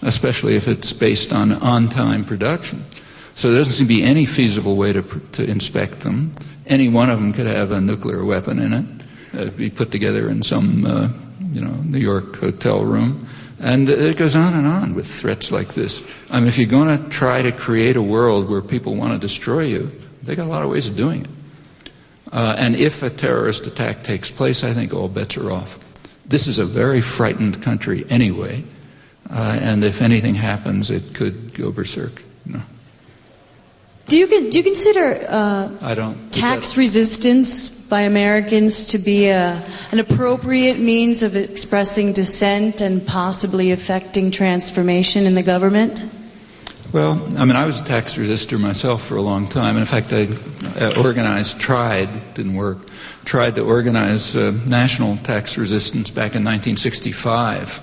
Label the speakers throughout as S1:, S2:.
S1: especially if it's based on on-time production. So there doesn't seem to be any feasible way to inspect them. Any one of them could have a nuclear weapon in it, be put together in some New York hotel room. And it goes on with threats like this. I mean, if you're going to try to create a world where people want to destroy you, they got a lot of ways of doing it. And if a terrorist attack takes place, I think all bets are off. This is a very frightened country anyway, and if anything happens, it could go berserk.
S2: Do you consider
S1: I don't.
S2: tax resistance by Americans to be an appropriate means of expressing dissent and possibly affecting transformation in the government?
S1: Well, I mean, I was a tax resistor myself for a long time. And in fact, I tried to organize national tax resistance back in 1965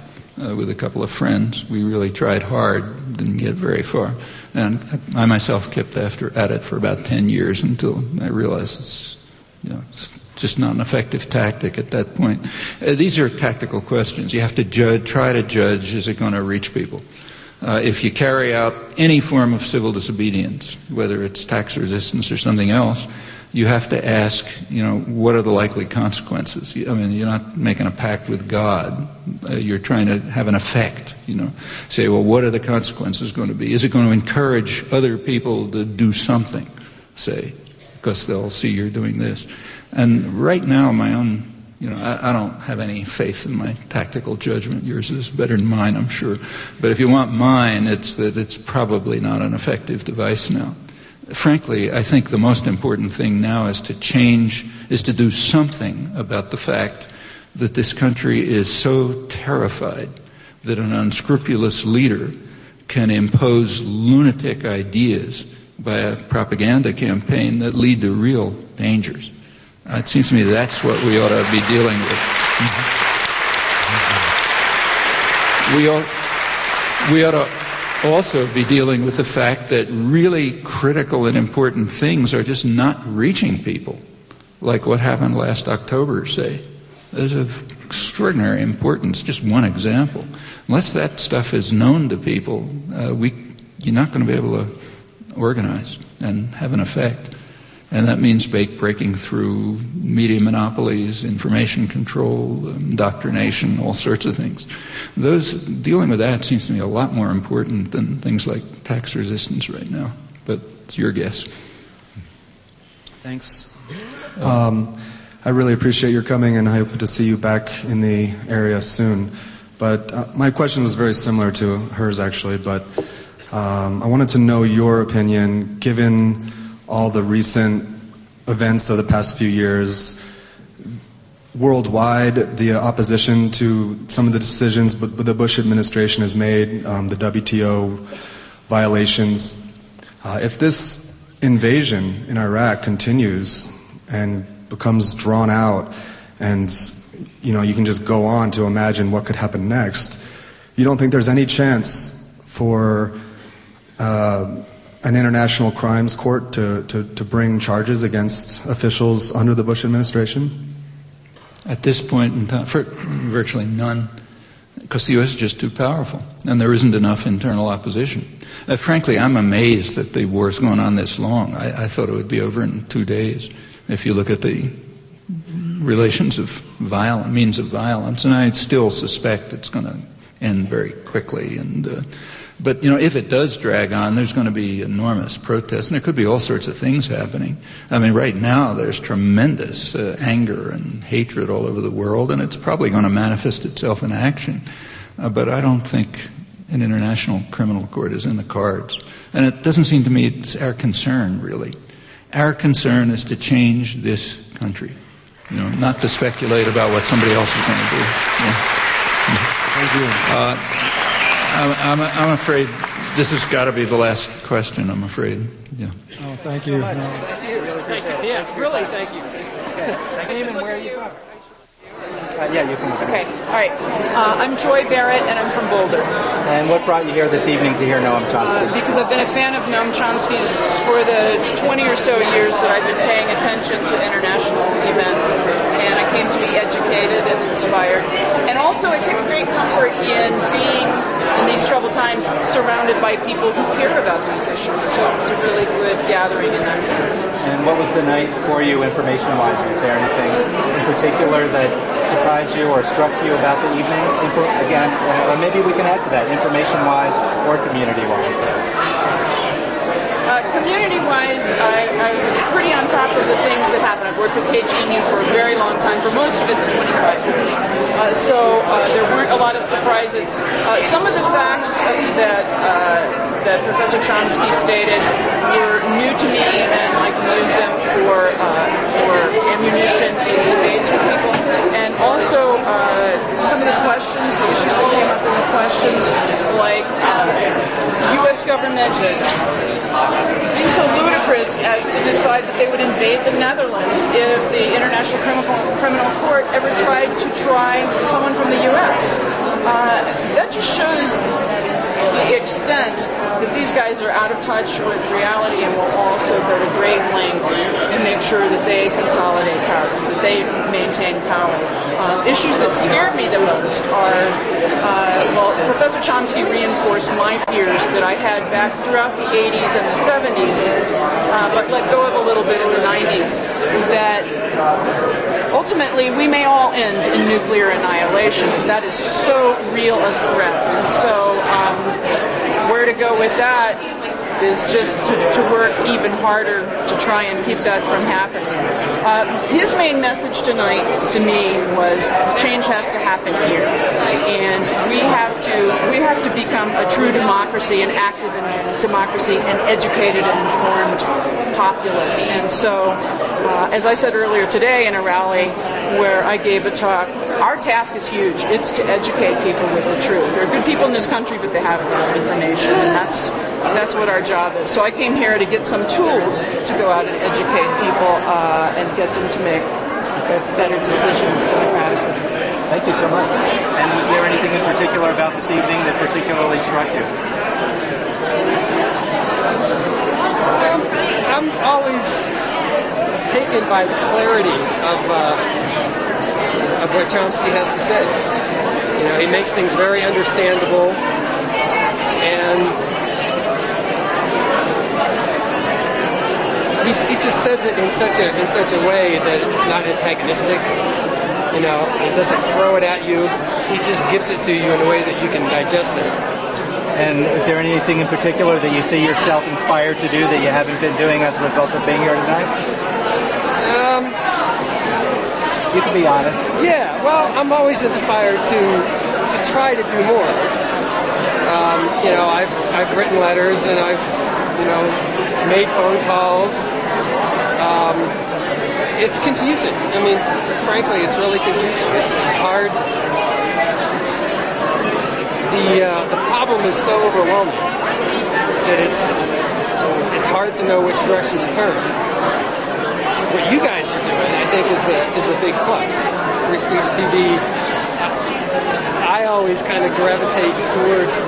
S1: with a couple of friends. We really tried hard, didn't get very far. And I myself kept at it for about 10 years until I realized it's just not an effective tactic at that point. These are tactical questions. You have to try to judge, is it going to reach people? If you carry out any form of civil disobedience, whether it's tax resistance or something else, you have to ask, what are the likely consequences? I mean, you're not making a pact with God. You're trying to have an effect, Say, well, what are the consequences going to be? Is it going to encourage other people to do something, say, because they'll see you're doing this? And right now, my own, I don't have any faith in my tactical judgment. Yours is better than mine, I'm sure. But if you want mine, it's that it's probably not an effective device now. Frankly, I think the most important thing now is to do something about the fact that this country is so terrified that an unscrupulous leader can impose lunatic ideas by a propaganda campaign that lead to real dangers. It seems to me that's what we ought to be dealing with. We ought to also be dealing with the fact that really critical and important things are just not reaching people, like what happened last October, say. Is of extraordinary importance, just one example. Unless that stuff is known to people, you're not going to be able to organize and have an effect. And that means breaking through media monopolies, information control, indoctrination, all sorts of things. Dealing with that seems to me a lot more important than things like tax resistance right now. But it's your guess.
S3: Thanks. I really appreciate your coming, and I hope to see you back in the area soon. But my question was very similar to hers, actually. But I wanted to know your opinion, given all the recent events of the past few years worldwide, the opposition to some of the decisions the Bush administration has made, the WTO violations. If this invasion in Iraq continues and becomes drawn out, and you can just go on to imagine what could happen next, you don't think there's any chance for an international crimes court to bring charges against officials under the Bush administration?
S1: At this point in time, virtually none, because the U.S. is just too powerful, and there isn't enough internal opposition. Frankly, I'm amazed that the war's going on this long. I thought it would be over in 2 days, if you look at the relations of means of violence, and I still suspect it's going to end very quickly. But if it does drag on, there's going to be enormous protests, and there could be all sorts of things happening. I mean, right now there's tremendous anger and hatred all over the world, and it's probably going to manifest itself in action. But I don't think an international criminal court is in the cards, and it doesn't seem to me it's our concern, really. Our concern is to change this country, not to speculate about what somebody else is going to do.
S3: Thank you.
S1: I'm afraid this has got to be the last question, I'm afraid. Yeah.
S3: Oh, thank you.
S4: Thank you. Yeah, really, thank you. Name and where are you from?
S5: Yeah, you can.
S4: Okay, all right. I'm Joy Barrett, and I'm from Boulder.
S5: And what brought you here this evening to hear Noam Chomsky?
S4: Because I've been a fan of Noam Chomsky's for the 20 or so years that I've been paying attention to international events, and I came to be educated and inspired. And also, I take great comfort in being, in these troubled times, times surrounded by people who care about these issues. So it was a really good gathering in that sense.
S5: And what was the night for you information-wise? Was there anything in particular that surprised you or struck you about the evening? Again, or maybe we can add to that, information-wise or community-wise.
S4: Community-wise, I was pretty on top of the things that happened. I've worked with KGNU for a very long time. For most of it's 25 years. So there weren't a lot of surprises. Some of the facts that Professor Chomsky stated were new to me, and I can use them for ammunition in debates with people. And also some of the questions, the issues that came up in the questions, like U.S. government being so ludicrous as to decide that they would invade the Netherlands if the International Criminal Court ever tried to try someone from the U.S. That just shows the extent that these guys are out of touch with reality and will also go to great lengths to make sure that they consolidate power, that they maintain power. Issues that scared me the most are, Professor Chomsky reinforced my fears that I had back throughout the 80s and the 70s, but let go of a little bit in the 90s, that ultimately we may all end in nuclear annihilation. That is so real a threat. And so where to go with that is just to work even harder to try and keep that from happening. His main message tonight to me was change has to happen here, and we have to become a true democracy, an active democracy, an educated and informed populace. And so, as I said earlier today in a rally where I gave a talk, our task is huge. It's to educate people with the truth. There are good people in this country, but they haven't got information, and that's what our job is. So I came here to get some tools to go out and educate people and get them to make better decisions democratically.
S5: Thank you so much. And was there anything in particular about this evening that particularly struck you?
S6: I'm always taken by the clarity of what Chomsky has to say. You know, he makes things very understandable, and he just says it in such a way that it's not antagonistic. You know, he doesn't throw it at you. He just gives it to you in a way that you can digest it.
S5: And is there anything in particular that you see yourself inspired to do that you haven't been doing as a result of being here tonight? You can be honest.
S6: Yeah, well, I'm always inspired to try to do more. You know, I've written letters and I've made phone calls. It's confusing. I mean, frankly, it's really confusing. It's hard. The problem is so overwhelming that it's hard to know which direction to turn. What you guys are doing, I think, is a big plus. Free Speech TV. I always kind of gravitate towards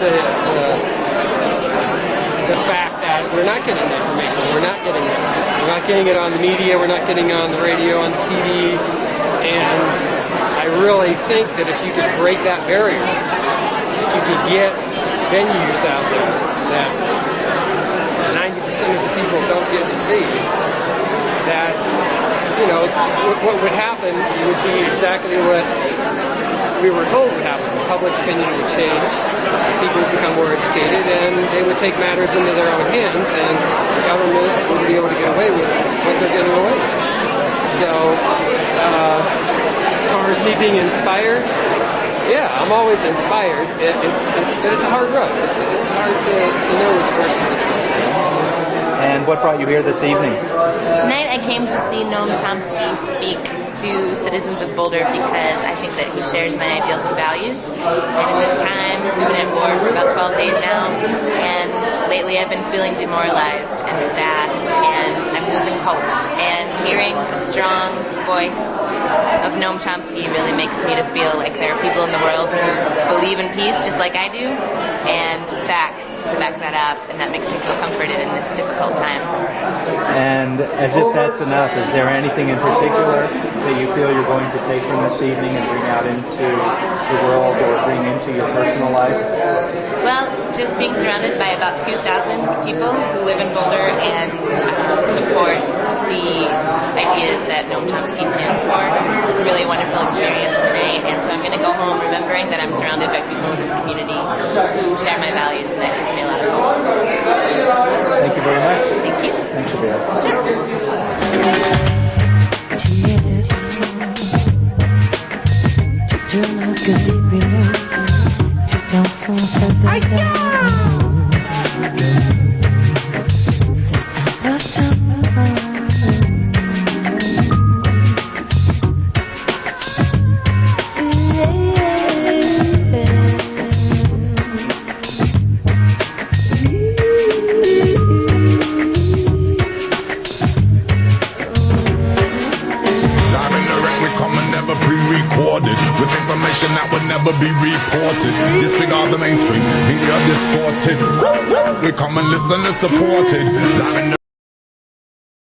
S6: the fact that we're not getting the information. We're not getting this. We're not getting it on the media. We're not getting it on the radio, on the TV. And I really think that if you could break that barrier, if you could get venues out there that 90% of the people don't get to see, that, you know, what would happen would be exactly what we were told would happen. Public opinion would change, people would become more educated, and they would take matters into their own hands, and the government would be able to get away with what they're getting away with. So, as far as me being inspired, yeah, I'm always inspired. But it's a hard road. It's hard to know which direction to take.
S5: And what brought you here this evening?
S7: Tonight I came to see Noam Chomsky speak to citizens of Boulder because I think that he shares my ideals and values. And in this time, we've been at war for about 12 days now, and lately I've been feeling demoralized and sad, and I'm losing hope. And hearing a strong voice of Noam Chomsky really makes me to feel like there are people in the world who believe in peace just like I do, and facts to back that up, and that makes me feel comforted in this difficult time.
S5: And as if that's enough, is there anything in particular that you feel you're going to take from this evening and bring out into the world or bring into your personal life?
S7: Well, just being surrounded by about 2,000 people who live in Boulder and support the ideas that Noam Chomsky stands for. It's a really wonderful experience today, and so I'm going to go home remembering that I'm surrounded by people in this community who share my values, and that gives me a lot of hope.
S5: Thank you very much.
S7: Thank you.
S5: Thanks for being here.
S8: With information that would never be reported. Disregard the mainstream, media distorted. We come and listen and support it.